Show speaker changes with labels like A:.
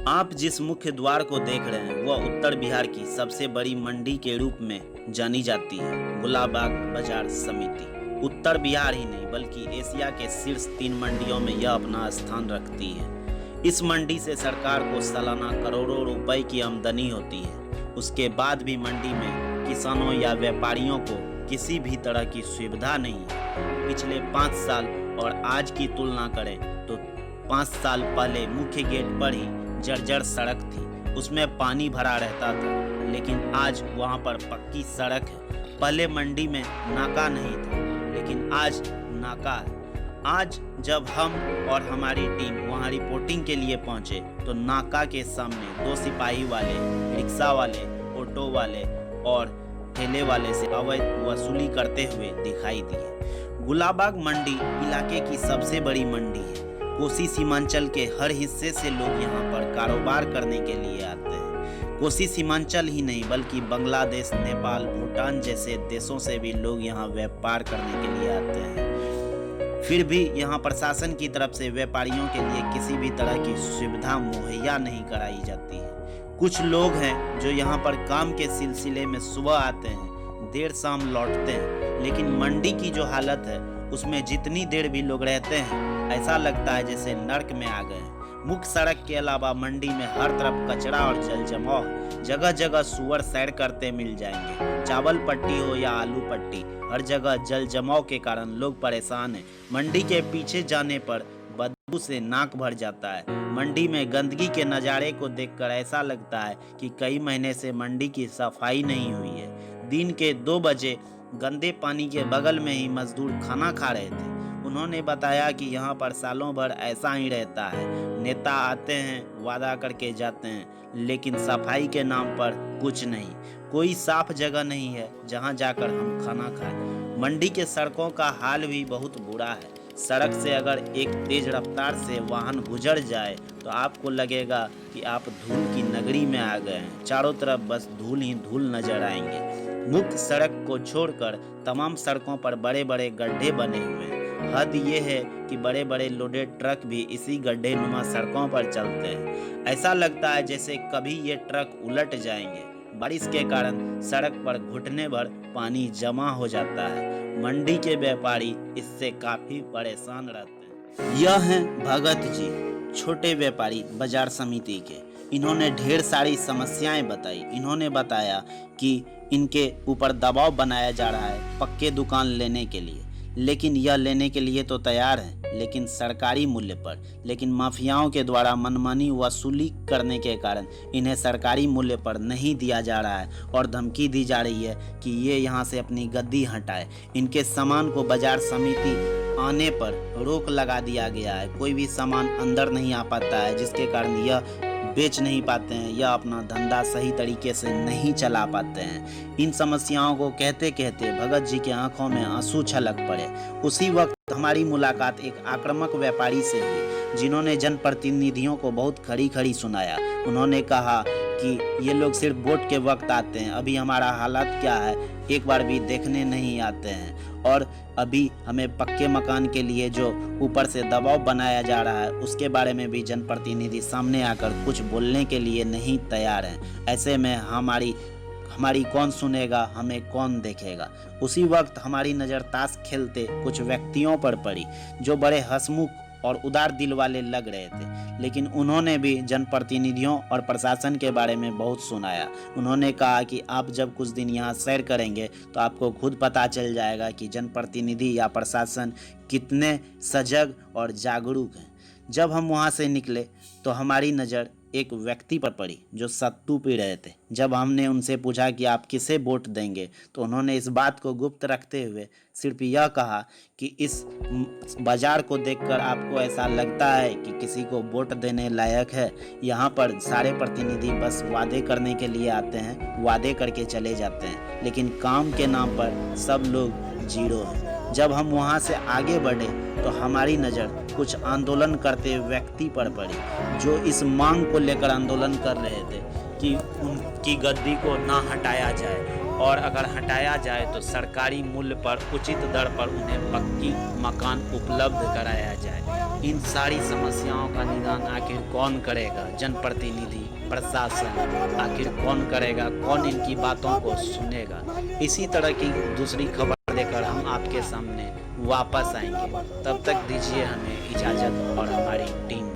A: आप जिस मुख्य द्वार को देख रहे हैं वह उत्तर बिहार की सबसे बड़ी मंडी के रूप में जानी जाती है। गुलाबबाग बाजार समिति उत्तर बिहार ही नहीं बल्कि एशिया के शीर्ष 3 मंडियों में यह अपना स्थान रखती है। इस मंडी से सरकार को सालाना करोड़ों रुपए की आमदनी होती है। उसके बाद भी मंडी में किसानों या व्यापारियों को किसी भी तरह की सुविधा नहीं है। पिछले 5 साल और आज की तुलना करें तो 5 साल पहले मुख्य गेट पर ही जर्जर सड़क थी, उसमें पानी भरा रहता था, लेकिन आज वहां पर पक्की सड़क है। पहले मंडी में नाका नहीं था, लेकिन आज नाका है। आज जब हम और हमारी टीम वहां रिपोर्टिंग के लिए पहुंचे तो नाका के सामने 2 सिपाही वाले, रिक्शा वाले, ऑटो वाले और ठेले वाले से अवैध वसूली करते हुए दिखाई दिए। गुलाबबाग मंडी इलाके की सबसे बड़ी मंडी है। कोसी सीमांचल के हर हिस्से से लोग यहाँ पर कारोबार करने के लिए आते हैं। कोसी सीमांचल ही नहीं बल्कि बांग्लादेश, नेपाल, भूटान जैसे देशों से भी लोग यहाँ व्यापार करने के लिए आते हैं। फिर भी यहाँ प्रशासन की तरफ से व्यापारियों के लिए किसी भी तरह की सुविधा मुहैया नहीं कराई जाती है। कुछ लोग हैं जो यहाँ पर काम के सिलसिले में सुबह आते हैं, देर शाम लौटते हैं, लेकिन मंडी की जो हालत है उसमें जितनी देर भी लोग रहते हैं ऐसा लगता है जैसे नर्क में आ गए हैं। मुख्य सड़क के अलावा मंडी में हर तरफ कचरा और जल जमाव है। जगह जगह सुअर सैर करते मिल जाएंगे। चावल पट्टी हो या आलू पट्टी, हर जगह जल जमाव के कारण लोग परेशान हैं। मंडी के पीछे जाने पर बदबू से नाक भर जाता है। मंडी में गंदगी के नज़ारे को देखकर ऐसा लगता है कि कई महीने से मंडी की सफाई नहीं हुई है। दिन के 2 बजे गंदे पानी के बगल में ही मजदूर खाना खा रहे थे। उन्होंने बताया कि यहाँ पर सालों भर ऐसा ही रहता है। नेता आते हैं, वादा करके जाते हैं, लेकिन सफाई के नाम पर कुछ नहीं। कोई साफ जगह नहीं है जहाँ जाकर हम खाना खाएं। मंडी के सड़कों का हाल भी बहुत बुरा है। सड़क से अगर एक तेज रफ्तार से वाहन गुजर जाए तो आपको लगेगा कि आप धूल की नगरी में आ गए हैं। चारों तरफ बस धूल ही धूल नजर आएंगे। मुख्य सड़क को छोड़कर तमाम सड़कों पर बड़े बड़े गड्ढे बने हुए हैं। हद ये है कि बड़े बड़े लोडेड ट्रक भी इसी गड्ढे नुमा सड़कों पर चलते हैं। ऐसा लगता है जैसे कभी ये ट्रक उलट जाएंगे। बारिश के कारण सड़क पर घुटने भर पानी जमा हो जाता है। मंडी के व्यापारी इससे काफी परेशान रहते हैं। यह हैं भगत जी, छोटे व्यापारी बाजार समिति के। इन्होंने ढेर सारी समस्याएं बताई। इन्होंने बताया कि इनके ऊपर दबाव बनाया जा रहा है पक्के दुकान लेने के लिए, लेकिन यह लेने के लिए तो तैयार है, लेकिन सरकारी मूल्य पर। लेकिन माफियाओं के द्वारा मनमानी वसूली करने के कारण इन्हें सरकारी मूल्य पर नहीं दिया जा रहा है और धमकी दी जा रही है कि ये यहाँ से अपनी गद्दी हटाए। इनके सामान को बाजार समिति आने पर रोक लगा दिया गया है। कोई भी सामान अंदर नहीं आ पाता है, जिसके कारण यह बेच नहीं पाते हैं या अपना धंधा सही तरीके से नहीं चला पाते हैं। इन समस्याओं को कहते कहते भगत जी की आंखों में आंसू छलक पड़े। उसी वक्त हमारी मुलाकात एक आक्रामक व्यापारी से हुई, जिन्होंने जनप्रतिनिधियों को बहुत खड़ी खड़ी सुनाया। उन्होंने कहा कि ये लोग सिर्फ वोट के वक्त आते हैं, अभी हमारा हालात क्या है एक बार भी देखने नहीं आते हैं, और अभी हमें पक्के मकान के लिए जो ऊपर से दबाव बनाया जा रहा है उसके बारे में भी जनप्रतिनिधि सामने आकर कुछ बोलने के लिए नहीं तैयार हैं। ऐसे में हमारी कौन सुनेगा, हमें कौन देखेगा। उसी वक्त हमारी नज़र ताश खेलते कुछ व्यक्तियों पर पड़ी जो बड़े हंसमुख और उदार दिल वाले लग रहे थे, लेकिन उन्होंने भी जनप्रतिनिधियों और प्रशासन के बारे में बहुत सुनाया। उन्होंने कहा कि आप जब कुछ दिन यहाँ सैर करेंगे तो आपको खुद पता चल जाएगा कि जनप्रतिनिधि या प्रशासन कितने सजग और जागरूक हैं। जब हम वहाँ से निकले तो हमारी नज़र एक व्यक्ति पर पड़ी जो सत्तू पी रहे थे। जब हमने उनसे पूछा कि आप किसे वोट देंगे तो उन्होंने इस बात को गुप्त रखते हुए सिर्फ यह कहा कि इस बाजार को देखकर आपको ऐसा लगता है कि किसी को वोट देने लायक है। यहाँ पर सारे प्रतिनिधि बस वादे करने के लिए आते हैं, वादे करके चले जाते हैं, लेकिन काम के नाम पर सब लोग जीरो हैं। जब हम वहाँ से आगे बढ़े तो हमारी नज़र कुछ आंदोलन करते व्यक्ति पर पड़ी जो इस मांग को लेकर आंदोलन कर रहे थे कि उनकी गद्दी को ना हटाया जाए, और अगर हटाया जाए तो सरकारी मूल्य पर उचित दर पर उन्हें पक्की मकान उपलब्ध कराया जाए। इन सारी समस्याओं का निदान आखिर कौन करेगा? जनप्रतिनिधि, प्रशासन, आखिर कौन करेगा? कौन इनकी बातों को सुनेगा? इसी तरह की दूसरी खबर लेकर हम आपके सामने वापस आएंगे। तब तक दीजिए हमें इजाज़त और हमारी टीम